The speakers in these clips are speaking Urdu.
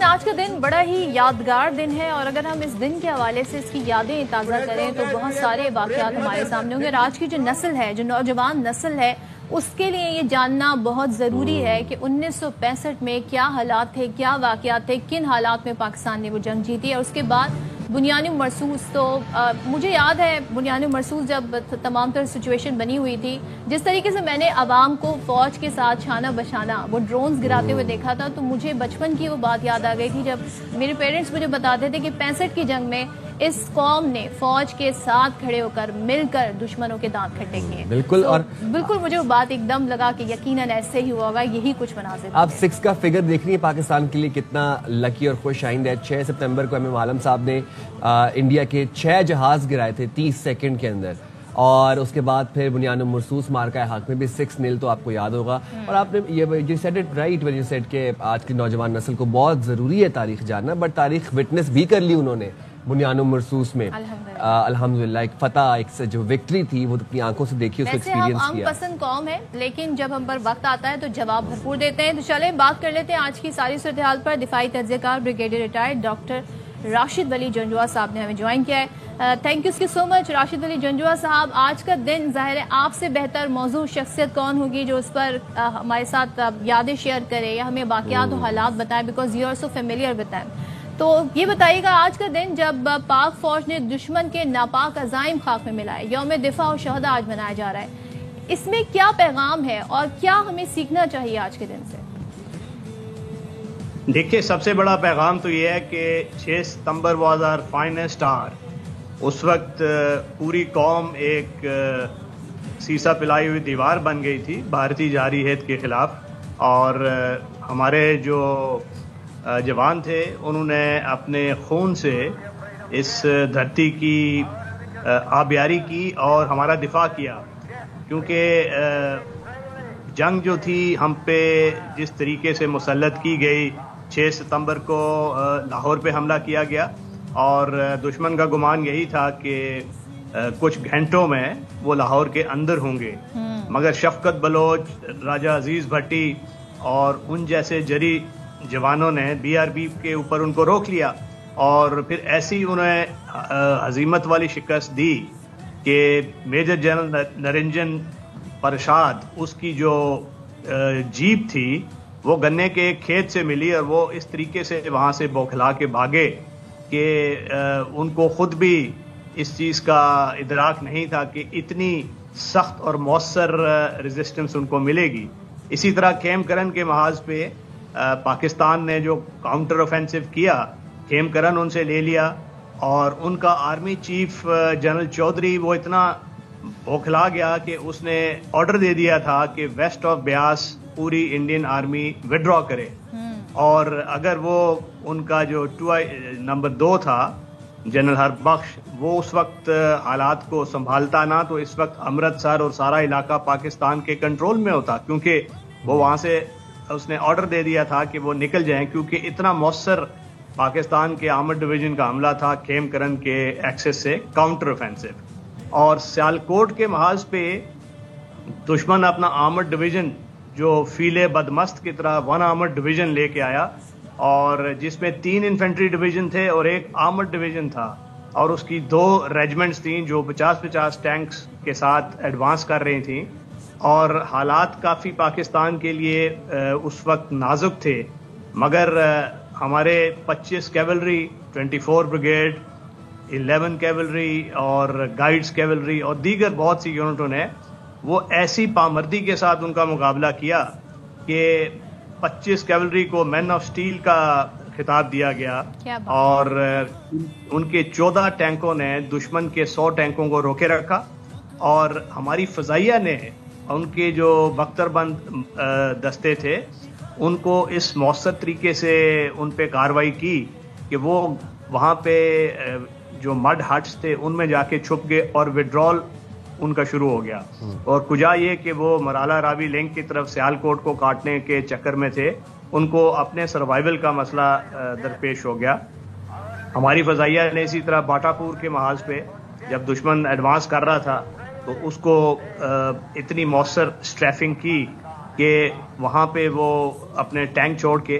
آج کا دن بڑا ہی یادگار دن ہے، اور اگر ہم اس دن کے حوالے سے اس کی یادیں تازہ کریں تو بہت سارے واقعات ہمارے سامنے ہوں گے، اور آج کی جو نسل ہے، جو نوجوان نسل ہے، اس کے لیے یہ جاننا بہت ضروری ہے کہ 1965 میں کیا حالات تھے، کیا واقعات تھے، کن حالات میں پاکستان نے وہ جنگ جیتی، اور اس کے بعد بنیانی مرصوص تو مجھے یاد ہے بنیانی مرصوص جب تمام تر سچویشن بنی ہوئی تھی، جس طریقے سے میں نے عوام کو فوج کے ساتھ چھانا بچھانا، وہ ڈرونز گراتے ہوئے دیکھا تھا، تو مجھے بچپن کی وہ بات یاد آ گئی تھی جب میرے پیرنٹس مجھے بتاتے تھے کہ 65 کی جنگ میں اس قوم نے فوج کے ساتھ کھڑے ہو کر مل کر دشمنوں کے دانت کھٹے کیے. بالکل. اور بالکل مجھے وہ بات ایک دم لگا کہ یقیناً ایسے ہی ہوا ہوگا، یہی کچھ مناظر. آپ 6 کا فگر دیکھ رہی ہیں پاکستان کے لیے کتنا لکی اور خوش آئند ہے. 6 ستمبر کو ایم عالم صاحب نے انڈیا کے 6 جہاز گرائے تھے 30 سیکنڈ کے اندر، اور اس کے بعد پھر بنیان مرصوص مارکہ حق میں بھی 6-0 تو آپ کو یاد ہوگا. اور آپ نے یہ said it right when you said کہ آج کی نوجوان نسل کو بہت ضروری ہے تاریخ جاننا، بٹ تاریخ وٹنس بھی کر لی انہوں نے بنیان مرصوص میں الحمدللہ. ایک فتح، ایک جو وکٹری تھی وہ اپنی آنکھوں سے دیکھی، اس کو ایکسپیرینس کیا. ویسے ہم پسند قوم ہے، لیکن جب ہم پر وقت آتا ہے تو جواب بھرپور دیتے ہیں. تو چلیں بات کر لیتے ہیں آج کی ساری صورتحال پر. دفاعی تجزیہ کار بریگیڈیئر ریٹائرڈ ڈاکٹر راشد ولی جنجوعہ صاحب نے ہمیں جوائن کیا ہے. تھینک یو سو مچ راشد ولی جنجوعہ صاحب. آج کا دن ظاہر ہے آپ سے بہتر موضوع شخصیت کون ہوگی جو اس پر ہمارے ساتھ یادیں شیئر کرے یا ہمیں واقعات و حالات بتائیں، because you are so familiar with them. تو یہ بتائیے گا آج کا دن جب پاک فوج نے دشمن کے ناپاک عزائم خاک میں ملائے، یوم دفاع و شہداء آج منایا جا رہا ہے، اس میں کیا پیغام ہے اور کیا ہمیں سیکھنا چاہیے آج کے دن سے؟ دیکھیے، سب سے بڑا پیغام تو یہ ہے کہ 6 ستمبر واز آور فائنسٹ آور. اس وقت پوری قوم ایک سیسا پلائی ہوئی دیوار بن گئی تھی بھارتی جارحیت کے خلاف، اور ہمارے جو جوان تھے انہوں نے اپنے خون سے اس دھرتی کی آبیاری کی اور ہمارا دفاع کیا. کیونکہ جنگ جو تھی ہم پہ جس طریقے سے مسلط کی گئی، 6 ستمبر کو لاہور پہ حملہ کیا گیا، اور دشمن کا گمان یہی تھا کہ کچھ گھنٹوں میں وہ لاہور کے اندر ہوں گے، مگر شفقت بلوچ، راجہ عزیز بھٹی اور ان جیسے جری جوانوں نے BRB کے اوپر ان کو روک لیا، اور پھر ایسی انہیں ہزیمت والی شکست دی کہ میجر جنرل نرنجن پرشاد، اس کی جو جیپ تھی وہ گنے کے ایک کھیت سے ملی، اور وہ اس طریقے سے وہاں سے بوکھلا کے بھاگے کہ ان کو خود بھی اس چیز کا ادراک نہیں تھا کہ اتنی سخت اور مؤثر ریزسٹنس ان کو ملے گی. اسی طرح کھیم کرن کے محاذ پہ پاکستان نے جو کاؤنٹر آفینسو کیا، کھیم کرن ان سے لے لیا، اور ان کا آرمی چیف جنرل چودھری وہ اتنا بوکھلا گیا کہ اس نے آرڈر دے دیا تھا کہ ویسٹ آف بیاس پوری انڈین آرمی وڈرا کرے. اور اگر وہ ان کا جو نمبر 2 تھا جنرل ہرب بخش، وہ اس وقت حالات کو سنبھالتا نہ تو اس وقت امرتسر اور سارا علاقہ پاکستان کے کنٹرول میں ہوتا، کیونکہ وہ وہاں سے اس نے آرڈر دے دیا تھا کہ وہ نکل جائیں، کیونکہ اتنا مؤثر پاکستان کے آرمڈ ڈویژن کا حملہ تھا کھیم کرن کے ایکسس سے کاؤنٹر آفینسو. اور سیالکوٹ کے محاذ پہ دشمن اپنا آرمڈ ڈویژن جو فیلے بدمست کی طرح 1 آرمڈ ڈویژن لے کے آیا، اور جس میں 3 انفینٹری ڈویژن تھے اور 1 آرمڈ ڈویژن تھا، اور اس کی 2 ریجمنٹس تھیں جو 50-50 ٹینکس کے ساتھ ایڈوانس کر رہی تھیں. اور حالات کافی پاکستان کے لیے اس وقت نازک تھے، مگر ہمارے 25 کیولری، 24 بریگیڈ، 11 کیولری اور گائیڈز کیولری اور دیگر بہت سی یونٹوں نے وہ ایسی پامردی کے ساتھ ان کا مقابلہ کیا کہ 25 کیولری کو مین آف سٹیل کا خطاب دیا گیا، اور ان کے 14 ٹینکوں نے دشمن کے 100 ٹینکوں کو روکے رکھا. اور ہماری فضائیہ نے ان کے جو بختر بند دستے تھے ان کو اس مؤثر طریقے سے ان پہ کاروائی کی کہ وہ وہاں پہ جو مڈ ہٹس تھے ان میں جا کے چھپ گئے، اور ودرول ان کا شروع ہو گیا. اور کجا یہ کہ وہ مرالا راوی لنک کی طرف سیالکوٹ کو کاٹنے کے چکر میں تھے، ان کو اپنے سروائیول کا مسئلہ درپیش ہو گیا. ہماری فضائیہ نے اسی طرح باٹا پور کے محاذ پہ جب دشمن ایڈوانس کر رہا تھا تو اس کو اتنی مؤثر اسٹریفنگ کی کہ وہاں پہ وہ اپنے ٹینک چھوڑ کے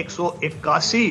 181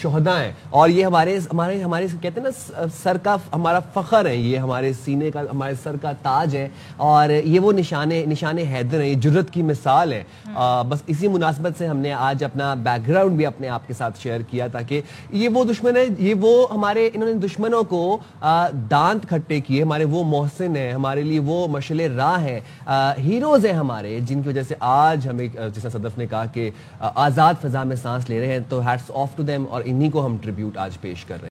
شہداء ہیں اور یہ ہمارے کہتے ہیں نا سر کا ہمارا فخر ہے, یہ ہمارے سینے کا ہمارے سر کا تاج ہے اور یہ وہ نشان حیدر ہیں, یہ جرت کی مثال ہے. بس اسی مناسبت سے ہم نے آج اپنا بیک گراؤنڈ بھی اپنے آپ کے ساتھ شیئر کیا تاکہ یہ وہ دشمن ہے, یہ وہ ہمارے انہوں نے دشمنوں کو دانت کھٹے کیے, ہمارے وہ محسن ہیں, ہمارے لیے وہ مشعل راہ ہیں, ہیروز ہیں ہمارے, جن کی وجہ سے آج ہمیں جیسا صدف نے کہا کہ آزاد فضا میں سانس لے رہے ہیں. تو ہیٹس آف ٹو دیم اور انہی کو ہم ٹریبیوٹ آج پیش کر رہے ہیں.